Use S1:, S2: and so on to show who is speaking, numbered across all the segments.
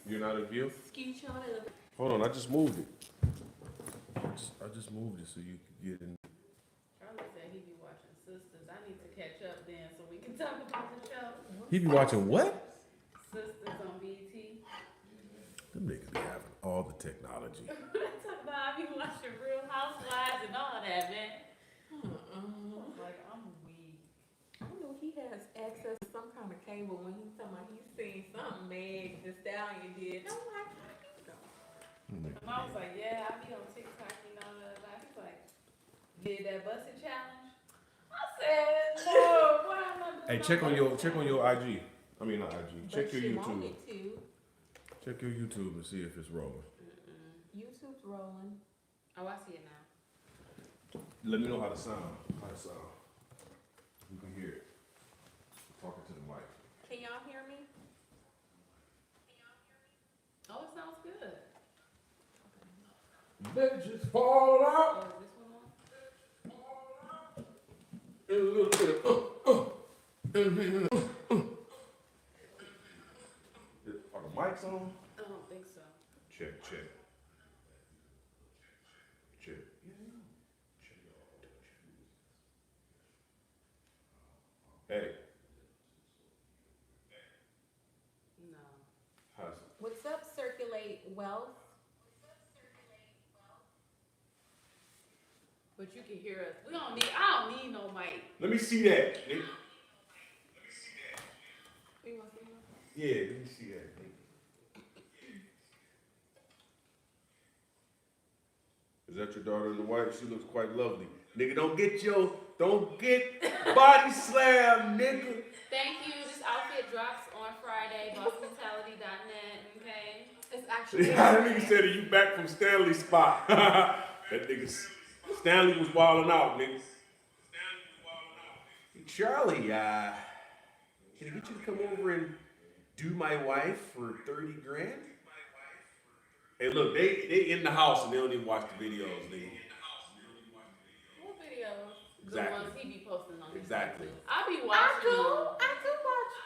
S1: You're not in view?
S2: Skeet on it.
S1: Hold on, I just moved it. I just moved it so you could get in.
S3: Charlie said he be watching Sisters. I need to catch up then so we can talk about the show.
S1: He be watching what?
S3: Sisters on BET.
S1: Them niggas be having all the technology.
S3: Talk about I be watching Real Housewives and all that, man. Like, I'm weak.
S2: I know he has access to some kind of cable when he's talking about he's seen something Meg Thee Stallion did. And I'm like, how do you know?
S3: And I was like, yeah, I be on TikTok, you know, and he's like, did that busted challenge? I said, no, why am I doing
S1: Hey, check on your IG. I mean not IG. Check
S2: But
S1: your
S2: she
S1: YouTube.
S2: wanted to.
S1: Check your YouTube and see if it's rolling.
S2: YouTube's rolling.
S3: Oh, I see it now.
S1: Let me know how to sound. You can hear it. Talking to the mic.
S2: Can y'all hear me?
S3: Oh, it sounds good.
S1: Bitches fall out.
S3: Oh, is this one on?
S1: And a little bit of, Are the mics on?
S3: I don't think so.
S1: Check. Check. Hey,
S3: No.
S1: how's it?
S2: What's up, Circulate Wealth?
S3: But you can hear us. I don't need no mic.
S1: Let me see that, nigga.
S2: You want to see me?
S1: Yeah, let me see that, nigga. Is that your daughter in the white? She looks quite lovely. Nigga, don't get body slam, nigga.
S3: Thank you. This outfit drops on Friday. BossMentality.net. Okay.
S2: It's actually.
S1: That nigga said you back from Stanley's spot. That nigga, Stanley was wilding out, nigga. Hey, Charlie, can I get you to come over and do my wife for 30 grand? Hey, look, they in the house and they don't even watch the videos, nigga.
S3: What videos?
S1: Exactly.
S3: The ones he be posting on his
S1: Exactly.
S3: YouTube. I be
S2: I
S3: watching
S2: do.
S3: them.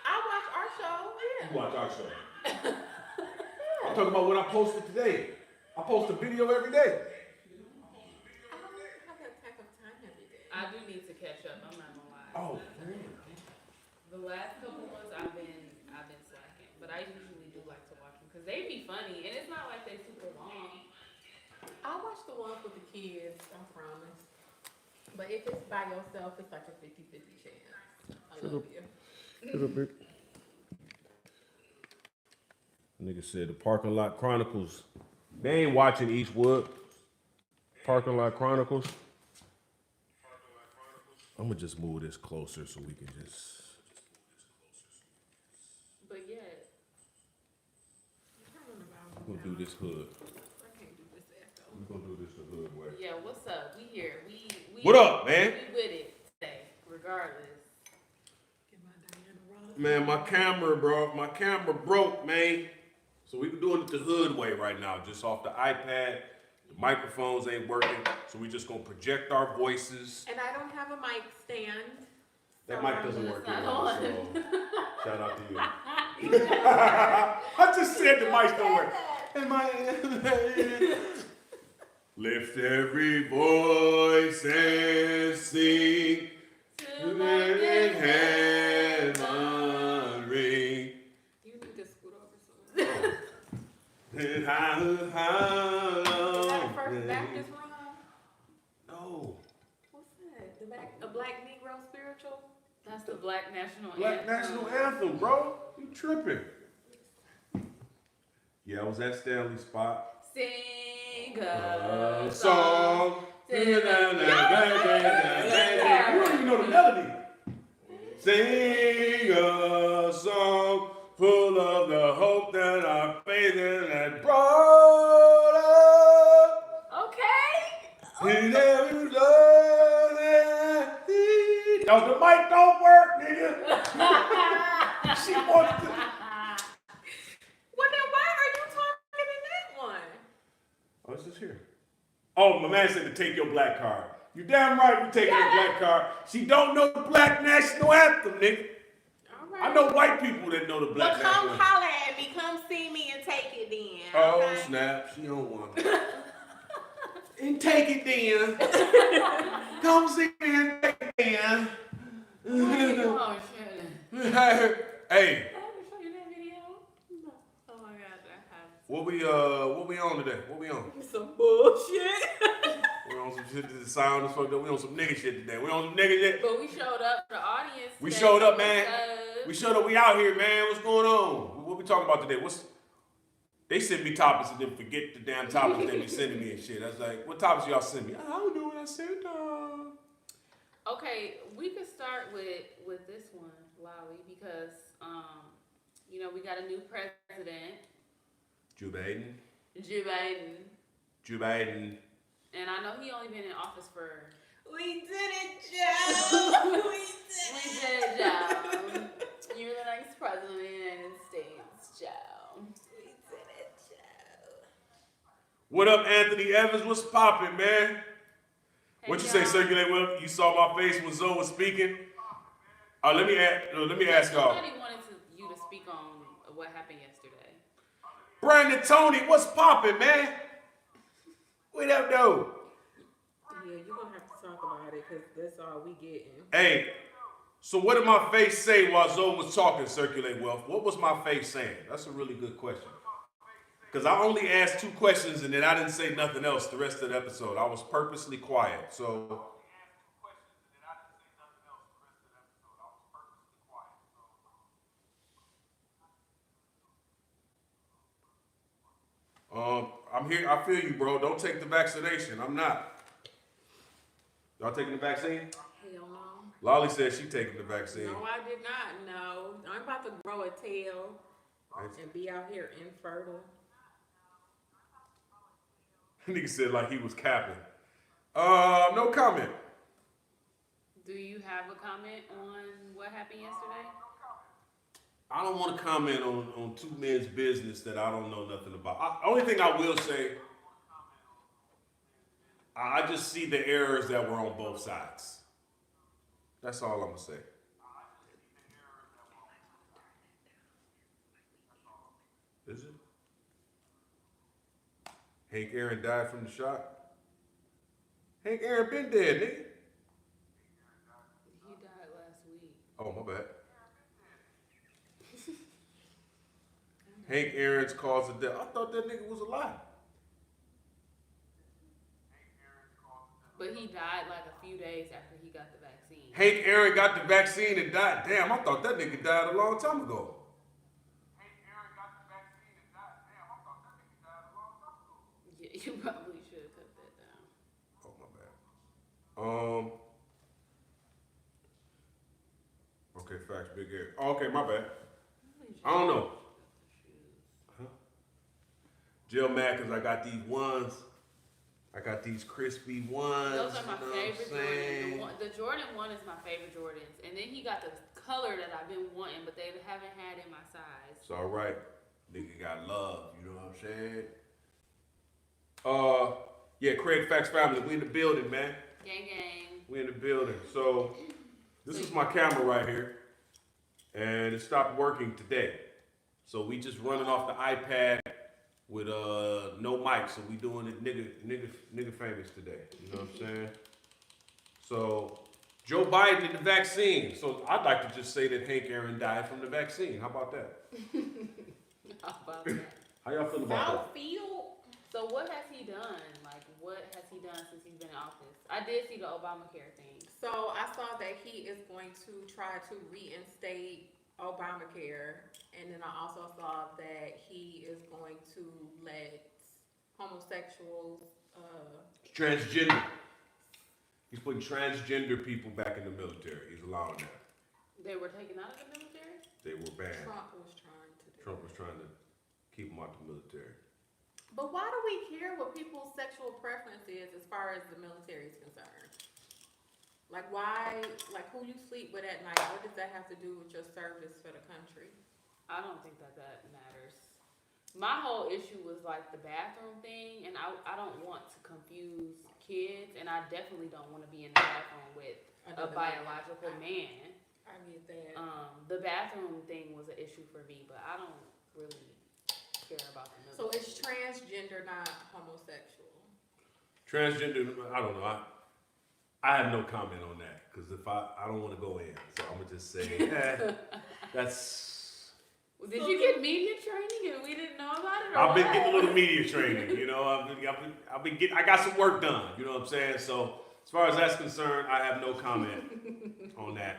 S2: I watch our show.
S1: You watch our show. I'm talking about what I posted today. I post a video every day.
S2: I don't have that type of time every day.
S3: I do need to catch up. I'm not gonna lie.
S1: Oh, man.
S3: The last couple months I've been slacking, but I usually do like to watch them because they be funny and it's not like they super long.
S2: I watch the ones with the kids, I promise. But if it's by yourself, it's like a 50-50 chance. I love you.
S1: Nigga said the Parking Lot Chronicles. They ain't watching Eastwood. Parking Lot Chronicles. I'm gonna just move this closer so we can just.
S3: But yet,
S1: We're gonna do this hood.
S2: I can't do this echo.
S1: We're gonna do this the hood way.
S3: yeah, what's up? We here. We
S1: What up, man?
S3: We with it today, regardless.
S2: Get my Diana Ross.
S1: Man, my camera broke, man. So we doing it the hood way right now, just off the iPad. The microphones ain't working, so we just gonna project our voices.
S2: And I don't have a mic stand.
S1: That
S2: so
S1: mic
S2: I'm
S1: doesn't
S2: gonna
S1: work
S3: not
S1: either,
S3: on.
S1: so shout out to you. I just said the mics don't work. Am I? Lift every voice and sing.
S3: To
S1: Let it
S3: my
S1: heaven ring.
S2: You need to scoot over some.
S1: And how
S2: Is that a First Baptist room?
S1: No.
S2: What's that? A Black Negro spiritual?
S3: That's the Black National
S1: Black
S3: Anthem.
S1: National Anthem, bro. You tripping. Yeah, I was at Stanley's spot.
S3: Sing
S1: A
S3: a
S1: song.
S3: To
S1: You don't even know the melody. Sing a song full of the hope that our faith in had brought us.
S3: Okay.
S1: In every love that he- No, the mic don't work, nigga. She wants to.
S2: Well, then why are you talking in that one?
S1: Oh, it's just here. Oh, my man said to take your black card. You damn right we taking your black card. She don't know the Black National Anthem, nigga.
S2: All right.
S1: I know white people that know the Black
S2: Well,
S1: National
S2: come
S1: Anthem.
S2: holler at me. Come see me and take take it then.
S1: Oh,
S2: okay?
S1: snap. She on one. And take it then. Come see me and take it then.
S3: Oh, shit.
S1: Hey,
S3: I have to show you that video. Oh my god, that has
S1: what we on today? What we on?
S2: Some bullshit.
S1: We on some shit that sound is fucked up. We on some nigga shit today. We on some nigga shit.
S3: But we showed up for the audience.
S1: We
S3: today
S1: showed up, man.
S3: because-
S1: We showed up. We out here, man. What's going on? What we talking about today? They send me topics and then forget the damn topics they be sending me and shit. I was like, what topics y'all send me? I don't know what I sent.
S3: Okay, we could start with this one, Lolly, because you know, we got a new president,
S1: Joe Biden.
S3: Joe Biden,
S1: Joe Biden.
S3: and I know he only been in office for.
S2: We did it, Joe. We
S3: We did it, Joe. You're the next president of the United States, Joe.
S2: We did it, Joe.
S1: What up, Anthony Evans? What's poppin', man?
S3: Hey,
S1: What you say,
S3: Joe.
S1: Circulate Will? You saw my face when Zoe was speaking? Let me ask y'all.
S3: Somebody wanted you to speak on what happened yesterday.
S1: Brandon Tony, what's poppin', man? What up, though?
S2: Yeah, you're gonna have to talk about it because that's all we getting.
S1: Hey, so what did my face say while Zoe was talking, Circulate Wealth? What was my face saying? That's a really good question. Because I only asked 2 questions and then I didn't say nothing else the rest of the episode. I was purposely quiet. So I'm here. I feel you, bro. Don't take the vaccination. I'm not. Y'all taking the vaccine?
S2: Hell no.
S1: Lolly said she taking the vaccine.
S2: No, I did not. No, I'm about to grow a tail and be out here infertile.
S1: Nigga said like he was capping. No comment.
S3: Do you have a comment on what happened yesterday?
S1: I don't want to comment on 2 men's business that I don't know nothing about. Only thing I will say, I just see the errors that were on both sides. That's all I'm gonna say. Is it? Hank Aaron died from the shot? Hank Aaron been dead, nigga.
S3: He died last week.
S1: Oh, my bad. Hank Aaron's cause of death. I thought that nigga was alive.
S3: But he died like a few days after he got the vaccine.
S1: Hank Aaron got the vaccine and died. Damn, I thought that nigga died a long time ago.
S3: Yeah, you probably should have cut that down.
S1: Oh, my bad. Okay, facts, Big Air. Oh, okay, my bad. I don't know. Jill mad because I got these ones. I got these crispy ones.
S3: Those are my
S1: you know
S3: favorite
S1: what I'm saying?
S3: Jordans. The Jordan 1 is my favorite Jordans. And then he got the color that I've been wanting, but they haven't had in my size.
S1: It's all right. Nigga got love. You know what I'm saying? Yeah, Craig Facts family. We in the building, man.
S3: Gang, gang.
S1: We in the building. So this is my camera right here. And it stopped working today. So we just running off the iPad with no mic. So we doing it nigga famous today. You know what I'm saying? So Joe Biden did the vaccine. So I'd like to just say that Hank Aaron died from the vaccine. How about that?
S3: How about that?
S1: How y'all feel about that?
S2: Southfield.
S3: So what has he done? Like, what has he done since he's been in office? I did see the Obamacare thing.
S2: So I saw that he is going to try to reinstate Obamacare, and then I also saw that he is going to let homosexuals.
S1: Transgender. He's putting transgender people back in the military. He's allowing that.
S3: They were taken out of the military?
S1: They were banned.
S2: Trump was trying to do.
S1: Trump was trying to keep them out the military.
S2: But why do we care what people's sexual preference is as far as the military is concerned? Like why, like who you sleep with at night, what does that have to do with your service for the country?
S3: I don't think that matters. My whole issue was like the bathroom thing, and I don't want to confuse kids, and I definitely don't want to be in the bathroom with a biological man.
S2: I get that.
S3: The bathroom thing was an issue for me, but I don't really. care about the
S2: So
S3: military.
S2: it's transgender, not homosexual.
S1: Transgender, I don't know. I have no comment on that because if I don't want to go in, so I'm gonna just say that's.
S3: Well, did you get media training and we didn't know about it? Or
S1: I've been
S3: what?
S1: getting a little media training, you know. I've been getting. I got some work done. You know what I'm saying? So as far as that's concerned, I have no comment on that.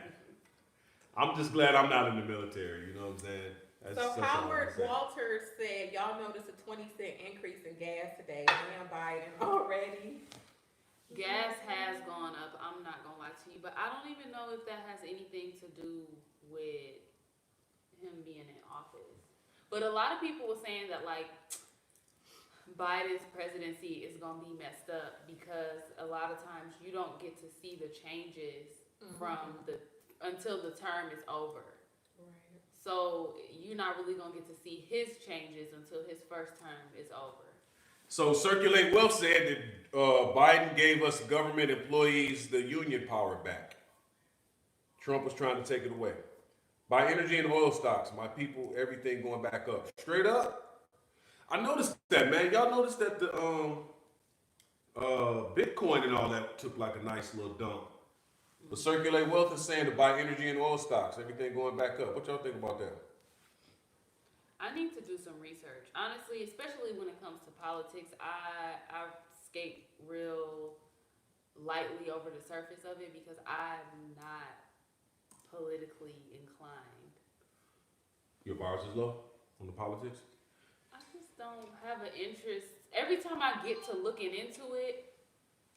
S1: I'm just glad I'm not in the military. You know what I'm saying? That's all I'm
S2: Howard
S1: saying.
S2: Walters said, y'all noticed a 20-cent increase in gas today. Damn Biden already.
S3: Gas has gone up. I'm not gonna lie to you, but I don't even know if that has anything to do with him being in office. But a lot of people were saying that like Biden's presidency is gonna be messed up because a lot of times you don't get to see the changes from until the term is over.
S2: Right.
S3: So you're not really gonna get to see his changes until his first term is over.
S1: So Circulate Wealth said that Biden gave us government employees the union power back. Trump was trying to take it away. Buy energy and oil stocks, my people, everything going back up. Straight up. I noticed that, man. Y'all noticed that the Bitcoin and all that took like a nice little dump. But Circulate Wealth is saying to buy energy and oil stocks, everything going back up. What y'all think about that?
S3: I need to do some research. Honestly, especially when it comes to politics, I skate real lightly over the surface of it because I'm not politically inclined.
S1: Your bars is low on the politics?
S3: I just don't have an interest. Every time I get to looking into it,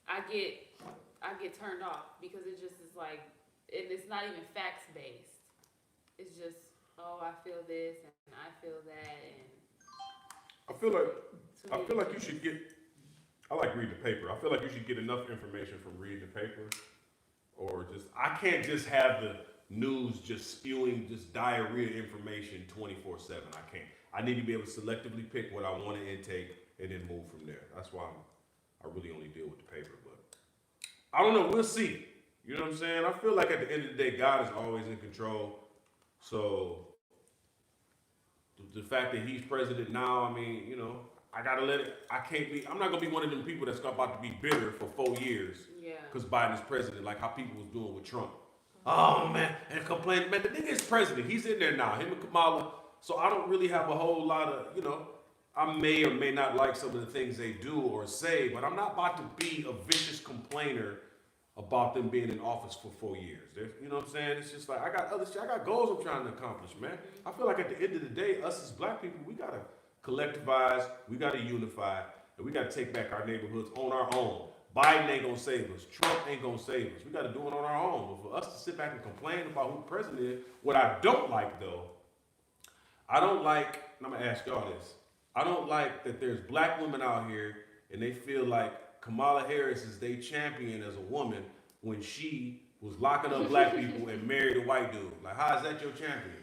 S3: I get turned off because it just is like, it's not even facts based. It's just, oh, I feel this and I feel that, and
S1: I feel like you should get. I like reading the paper. I feel like you should get enough information from reading the paper, or just. I can't just have the news just spewing just diarrhea information 24/7. I can't. I need to be able to selectively pick what I want to intake and then move from there. That's why I really only deal with the paper. But I don't know. We'll see. You know what I'm saying? I feel like at the end of the day, God is always in control. So the fact that he's president now, I mean, you know, I gotta let it. I'm not gonna be one of them people that's about to be bitter for 4 years
S3: yeah.
S1: because Biden's president, like how people was doing with Trump. Oh man, and complaining, man. The nigga is president. He's in there now. Him and Kamala. So I don't really have a whole lot of, you know. I may or may not like some of the things they do or say, but I'm not about to be a vicious complainer about them being in office for 4 years. You know what I'm saying? It's just like I got other shit. I got goals I'm trying to accomplish, man. I feel like at the end of the day, us as black people, we gotta collectivize, we gotta unify, and we gotta take back our neighborhoods on our own. Biden ain't gonna save us. Trump ain't gonna save us. We gotta do it on our own. But for us to sit back and complain about who the president is, what I don't like though, I don't like, and I'm gonna ask y'all this. I don't like that there's black women out here and they feel like Kamala Harris is their champion as a woman when she was locking up black people and married a white dude. Like, how is that your champion?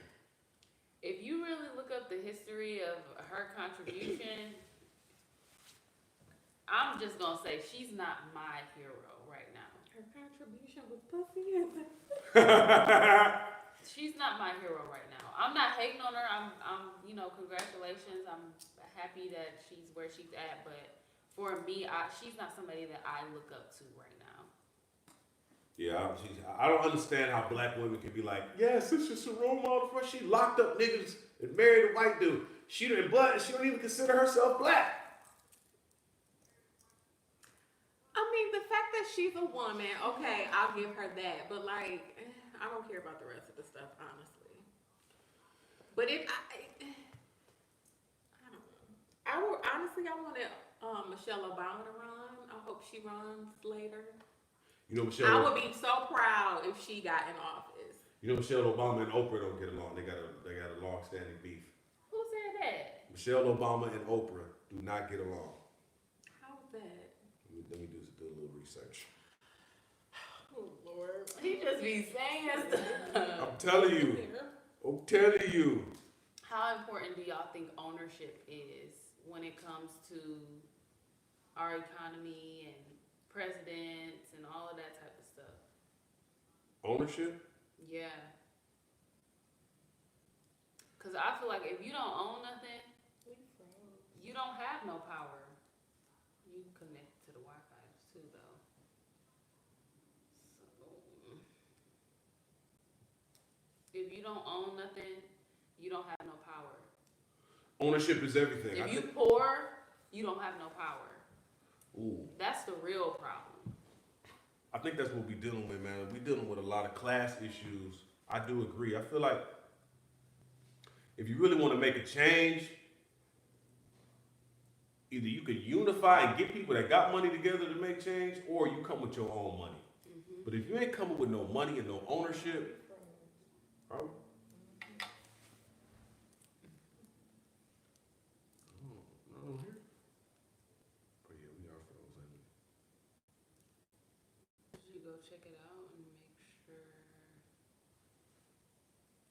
S3: If you really look up the history of her contribution, I'm just gonna say she's not my hero right now.
S2: Her contribution was pussy.
S3: She's not my hero right now. I'm not hating on her. I'm you know, congratulations. I'm happy that she's where she's at, but for me, she's not somebody that I look up to right now.
S1: Yeah, I don't understand how black women can be like, yes, it's just a role model for her. She locked up niggas and married a white dude. She don't even consider herself black.
S2: I mean, the fact that she's a woman, okay, I'll give her that. But like, I don't care about the rest of the stuff, honestly. But I don't know. I wanted Michelle Obama to run. I hope she runs later.
S1: You know,
S2: I would be so proud if she got in office.
S1: You know, Michelle Obama and Oprah don't get along. They got a long-standing beef.
S3: Who said that?
S1: Michelle Obama and Oprah do not get along.
S2: How is that?
S1: Let me do a little research.
S2: Oh Lord.
S3: He just be saying stuff.
S1: I'm telling you.
S3: How important do y'all think ownership is when it comes to our economy and presidents and all of that type of stuff?
S1: Ownership?
S3: Yeah. Because I feel like if you don't own nothing,
S2: We friends.
S3: connected to the Wi-Fi too, though. So, if you don't own nothing, you don't have no power.
S1: Ownership is everything.
S3: If you poor, you don't have no power.
S1: Ooh.
S3: That's the real problem.
S1: I think that's what we're dealing with, man. We're dealing with a lot of class issues. I do agree. I feel like if you really want to make a change, either you can unify and get people that got money together to make change, or you come with your own money.
S3: Mm-hmm.
S1: But if you ain't coming with no money and no ownership, right?
S3: You go check it out and make sure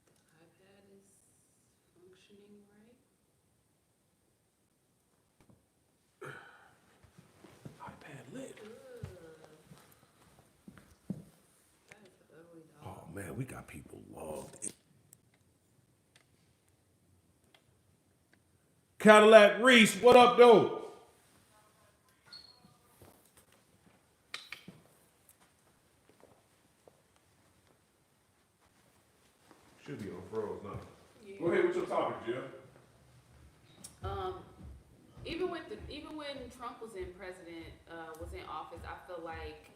S3: the iPad is functioning right.
S1: iPad lit.
S3: That is an ugly dog.
S1: Oh man, we got people logged in. Cadillac Reese, what up, though? Should be on froze now.
S3: Yeah.
S1: Go ahead with your topic, Jeff.
S3: Even when Trump was in office, I feel like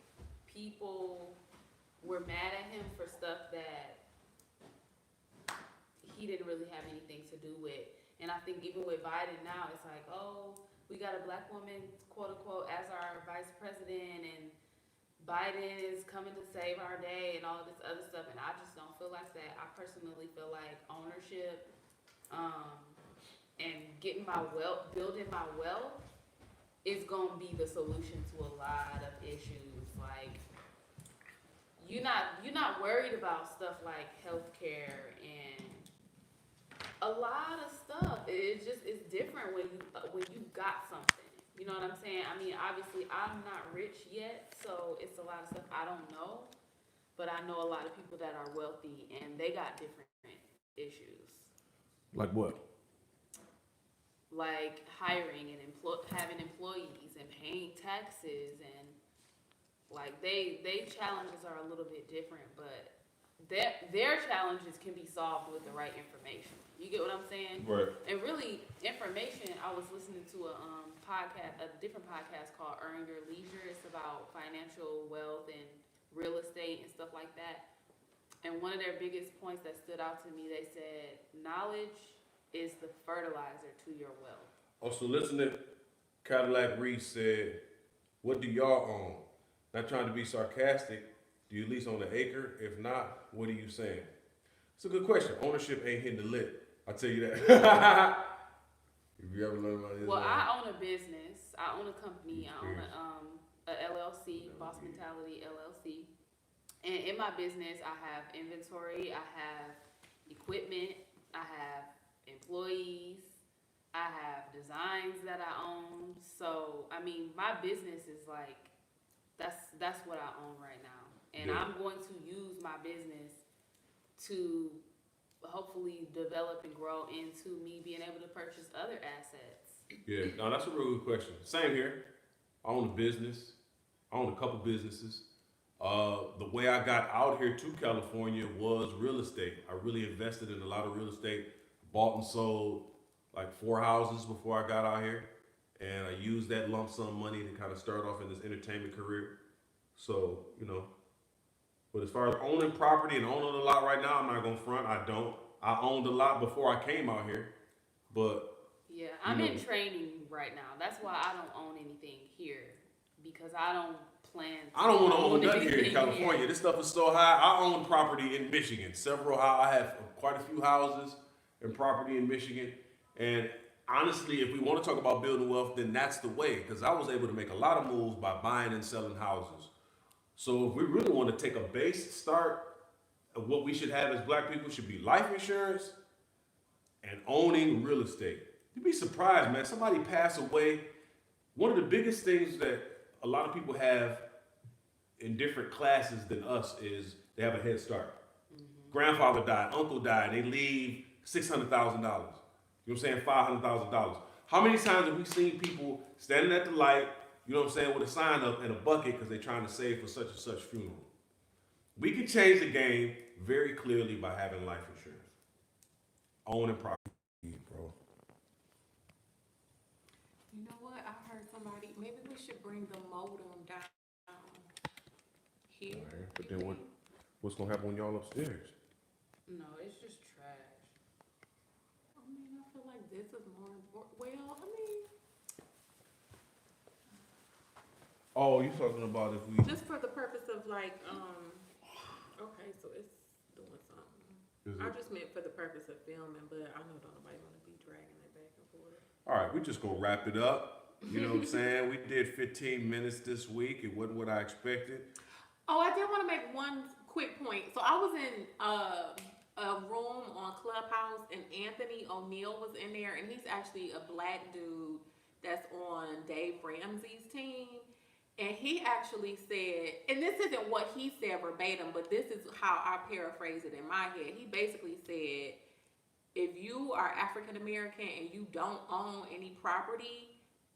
S3: people were mad at him for stuff that he didn't really have anything to do with. And I think even with Biden now, it's like, oh, we got a black woman, quote unquote, as our vice president, and Biden is coming to save our day and all of this other stuff. And I just don't feel like that. I personally feel like ownership, and getting my wealth, building my wealth is gonna be the solution to a lot of issues. Like, you're not worried about stuff like healthcare and a lot of stuff. It's different when you got something. You know what I'm saying? I mean, obviously I'm not rich yet, so it's a lot of stuff I don't know, but I know a lot of people that are wealthy and they got different issues.
S1: Like what?
S3: Like hiring and having employees and paying taxes, and like they challenges are a little bit different, but their challenges can be solved with the right information. You get what I'm saying?
S1: Right.
S3: And really, information. I was listening to a different podcast called Earn Your Leisure. It's about financial wealth and real estate and stuff like that. And one of their biggest points that stood out to me, they said, knowledge is the fertilizer to your wealth.
S1: Oh, so listen to Cadillac Reese said, what do y'all own? Not trying to be sarcastic, do you lease on an acre? If not, what are you saying? It's a good question. Ownership ain't hitting the lick. I'll tell you that. If you ever learn about this.
S3: Well, I own a business. I own a company. I own a LLC, Boss Mentality LLC. And in my business, I have inventory, I have equipment, I have employees, I have designs that I own. So, I mean, my business is like, that's what I own right now. And
S1: Yeah.
S3: I'm going to use my business to hopefully develop and grow into me being able to purchase other assets.
S1: Yeah, no, that's a real good question. Same here. I own a business. I own a couple businesses. The way I got out here to California was real estate. I really invested in a lot of real estate. Bought and sold like 4 houses before I got out here. And I used that lump sum money to kind of start off in this entertainment career. So, you know, but as far as owning property and owning a lot right now, I'm not going to front. I don't. I owned a lot before I came out here. But
S3: yeah, I'm in training right now. That's why I don't own anything here, because I don't plan to
S1: I don't want to own nothing here in
S3: anything
S1: California.
S3: here.
S1: This stuff is so high. I own property in Michigan. I have quite a few houses and property in Michigan. And honestly, if we want to talk about building wealth, then that's the way. Because I was able to make a lot of moves by buying and selling houses. So if we really want to take a base start of what we should have as black people, should be life insurance and owning real estate. You'd be surprised, man. Somebody passed away. One of the biggest things that a lot of people have in different classes than us is they have a head start. Mm-hmm. Grandfather died, uncle died, they leave $600,000. You know what I'm saying? $500,000. How many times have we seen people standing at the light, you know what I'm saying, with a sign up and a bucket because they're trying to save for such and such funeral. We can change the game very clearly by having life insurance. Owning property, bro.
S2: You know what? I heard somebody, maybe we should bring the modem down here.
S1: All right, but then what's gonna happen when y'all upstairs?
S3: No, it's just trash.
S2: I mean, I feel like this is more important. Well, I mean,
S1: Oh, you talking about if we?
S2: just for the purpose of like, okay, so it's doing something.
S1: Is
S2: I
S1: it?
S2: just meant for the purpose of filming, but I know don't nobody wanna be dragging it back and forth.
S1: All right, we just gonna wrap it up. You know what I'm saying? We did 15 minutes this week. It wasn't what I expected.
S2: Oh, I did want to make one quick point. So I was in a room on Clubhouse, and Anthony O'Neill was in there, and he's actually a black dude that's on Dave Ramsey's team. And he actually said, and this isn't what he said verbatim, but this is how I paraphrase it in my head. He basically said, if you are African American and you don't own any property,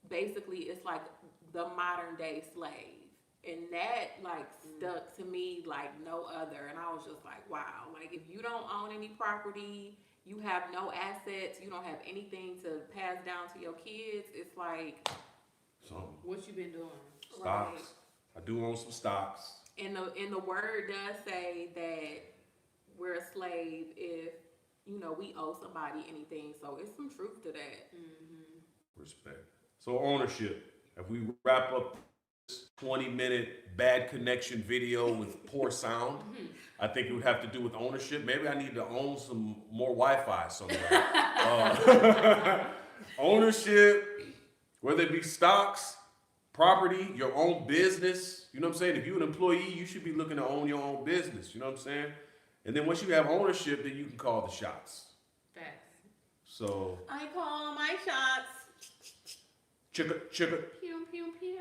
S2: basically it's like the modern day slave. And that like stuck to me like no other. And I was just like, wow, like if you don't own any property, you have no assets, you don't have anything to pass down to your kids, it's like,
S1: Something.
S3: What you been doing?
S1: Stocks. I do own some stocks.
S2: and the word does say that we're a slave if, you know, we owe somebody anything. So it's some truth to that.
S3: Mm-hmm.
S1: Respect. So ownership. If we wrap up this 20-minute bad connection video with poor sound, I think it would have to do with ownership. Maybe I need to own some more Wi-Fi somewhere. Ownership, whether it be stocks, property, your own business. You know what I'm saying? If you're an employee, you should be looking to own your own business. You know what I'm saying? And then once you have ownership, then you can call the shots.
S3: Facts.
S1: So,
S2: I call my shots.
S1: chicka.
S3: Pew, pew, pew.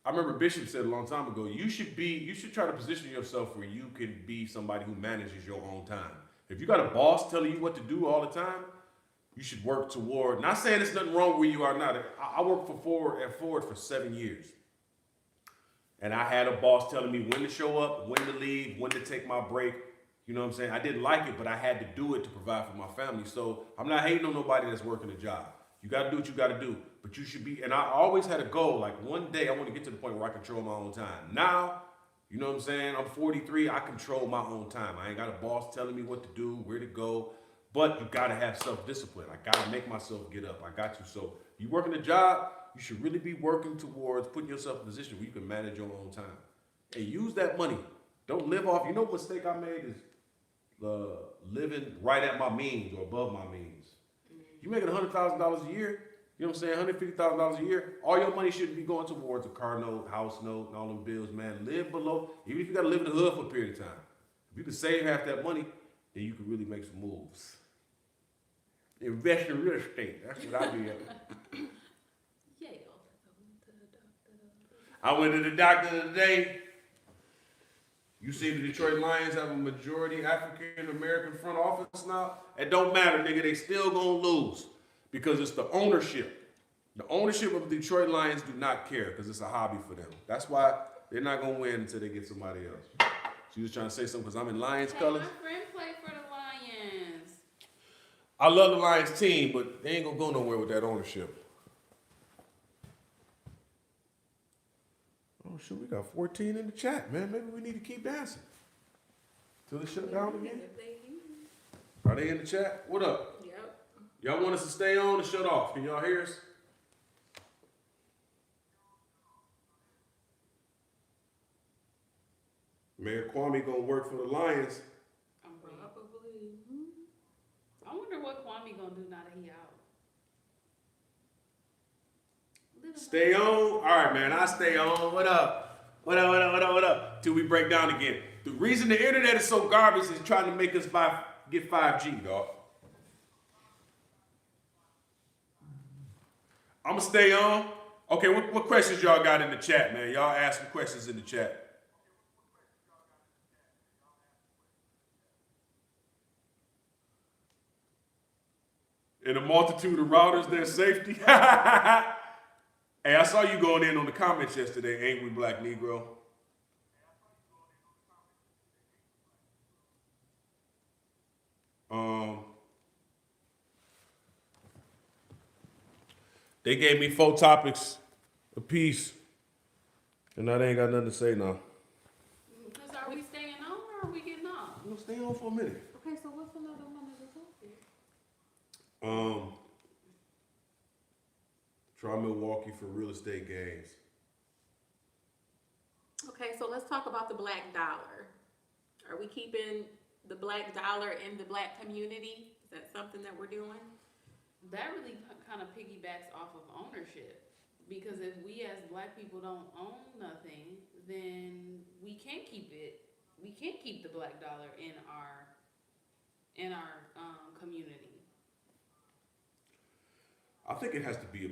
S1: I remember Bishop said a long time ago, you should try to position yourself where you can be somebody who manages your own time. If you got a boss telling you what to do all the time, you should work toward, not saying there's nothing wrong where you are now. I worked at Ford for 7 years. And I had a boss telling me when to show up, when to leave, when to take my break. You know what I'm saying? I didn't like it, but I had to do it to provide for my family. So I'm not hating on nobody that's working a job. You got to do what you got to do. But you should be, and I always had a goal, like one day I want to get to the point where I control my own time. Now, you know what I'm saying? I'm 43, I control my own time. I ain't got a boss telling me what to do, where to go. But you got to have self-discipline. I got to make myself get up. I got you. So you working a job, you should really be working towards putting yourself in a position where you can manage your own time. And use that money. Don't live off, you know what mistake I made is living right at my means or above my means. You making $100,000 a year, you know what I'm saying, $150,000 a year, all your money shouldn't be going towards a car note, house note, and all them bills, man. Live below, even if you got to live in the hood for a period of time. If you can save half that money, then you can really make some moves. Invest in real estate. That's what I do.
S2: Yeah.
S1: I went to the doctor today. You see the Detroit Lions have a majority African American front office now. It don't matter, nigga. They still gonna lose because it's the ownership. The ownership of the Detroit Lions do not care because it's a hobby for them. That's why they're not gonna win until they get somebody else. She was trying to say something because I'm in Lions
S3: Hey,
S1: colors.
S3: my friend played for the Lions.
S1: I love the Lions team, but they ain't gonna go nowhere with that ownership. Oh shoot, we got 14 in the chat, man. Maybe we need to keep dancing till they shut down again. Are they in the chat? What up?
S2: Yep.
S1: Y'all want us to stay on or shut off? Can y'all hear us? Mayor Kwame gonna work for the Lions.
S3: I'm weak.
S2: Probably.
S3: I wonder what Kwame gonna do now that he out.
S1: Stay on. All right, man. I stay on. What up? What up? Till we break down again. The reason the internet is so garbage is trying to make us get 5G, dog. I'm gonna stay on. Okay, what questions y'all got in the chat, man? Y'all ask some questions in the chat. In a multitude of routers, there's safety. Hey, I saw you going in on the comments yesterday, Angry Black Negro. They gave me 4 topics apiece, and I ain't got nothing to say now.
S3: Because are we staying on or are we getting off?
S1: I'm gonna stay on for a minute.
S2: Okay, so what's another one of the topic?
S1: Try Milwaukee for real estate gains.
S2: Okay, so let's talk about the black dollar. Are we keeping the black dollar in the black community? Is that something that we're doing?
S3: That really kind of piggybacks off of ownership. Because if we as black people don't own nothing, then we can't keep it. We can't keep the black dollar in our community.
S1: I think it has to be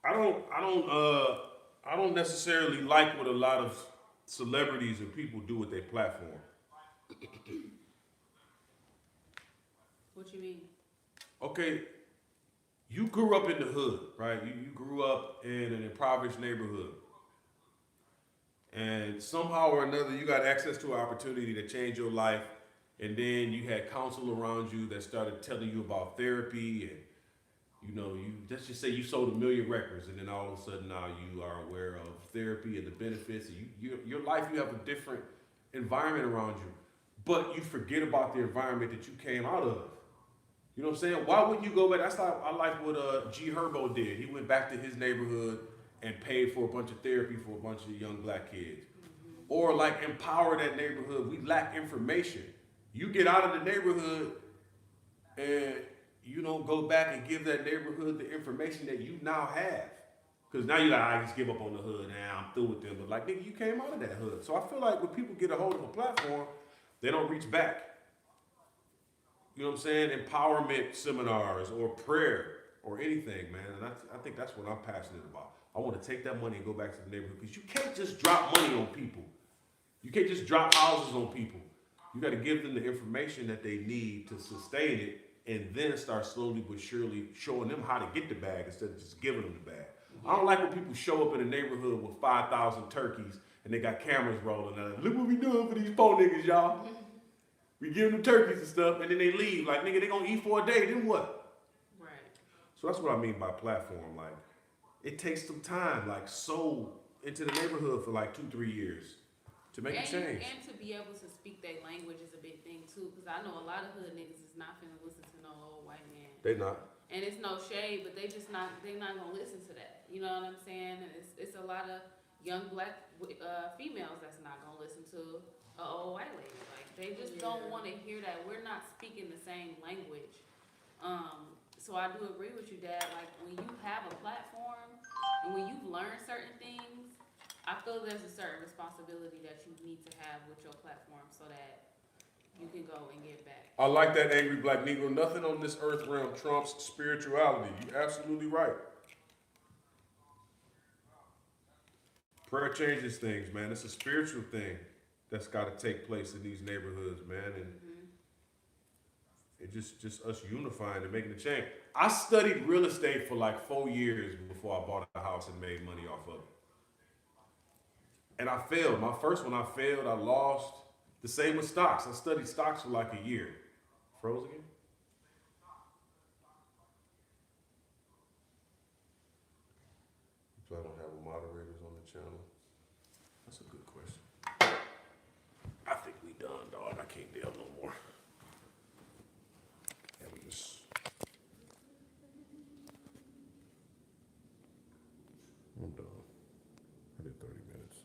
S1: I don't necessarily like what a lot of celebrities and people do with their platform.
S3: What you mean?
S1: Okay, you grew up in the hood, right? You grew up in an impoverished neighborhood. And somehow or another, you got access to an opportunity to change your life. And then you had counsel around you that started telling you about therapy. And, let's just say you sold 1 million records. And then all of a sudden now you are aware of therapy and the benefits. And your life, you have a different environment around you. But you forget about the environment that you came out of. You know what I'm saying? Why wouldn't you go back? That's like, I like what G Herbo did. He went back to his neighborhood and paid for a bunch of therapy for a bunch of young black kids. Mm-hmm. Or like empower that neighborhood. We lack information. You get out of the neighborhood and you don't go back and give that neighborhood the information that you now have. Because now you're like, I just give up on the hood now, I'm through with them. But like, nigga, you came out of that hood. So I feel like when people get a hold of a platform, they don't reach back. You know what I'm saying? Empowerment seminars or prayer or anything, man. And I think that's what I'm passionate about. I want to take that money and go back to the neighborhood because you can't just drop money on people. You can't just drop houses on people. You got to give them the information that they need to sustain it and then start slowly but surely showing them how to get the bag instead of just giving them the bag. I don't like when people show up in a neighborhood with 5,000 turkeys and they got cameras rolling. And look what we doing for these poor niggas, y'all. We give them turkeys and stuff, and then they leave. Like, nigga, they gonna eat for a day, then what?
S3: Right.
S1: So that's what I mean by platform. Like, it takes some time, like, sow into the neighborhood for like 2-3 years to make a change.
S3: And to be able to speak their language is a big thing, too. Because I know a lot of hood niggas is not finna listen to no old white man.
S1: They not.
S3: And it's no shade, but they not gonna listen to that. You know what I'm saying? And it's a lot of young black females that's not gonna listen to an old white lady. Like, they just don't want to hear that. We're not speaking the same language. So I do agree with you, Dad. Like, when you have a platform and when you've learned certain things, I feel there's a certain responsibility that you need to have with your platform so that you can go and get back.
S1: I like that, Angry Black Negro. Nothing on this earth realm trumps spirituality. You're absolutely right. Prayer changes things, man. It's a spiritual thing that's got to take place in these neighborhoods, man. And it just us unifying and making a change. I studied real estate for like 4 years before I bought a house and made money off of it. And I failed. My first one, I failed. I lost. The same with stocks. I studied stocks for like a year. Froze again? So I don't have moderators on the channel. That's a good question. I think we done, dog. I can't deal no more. I'm done. I did 30 minutes.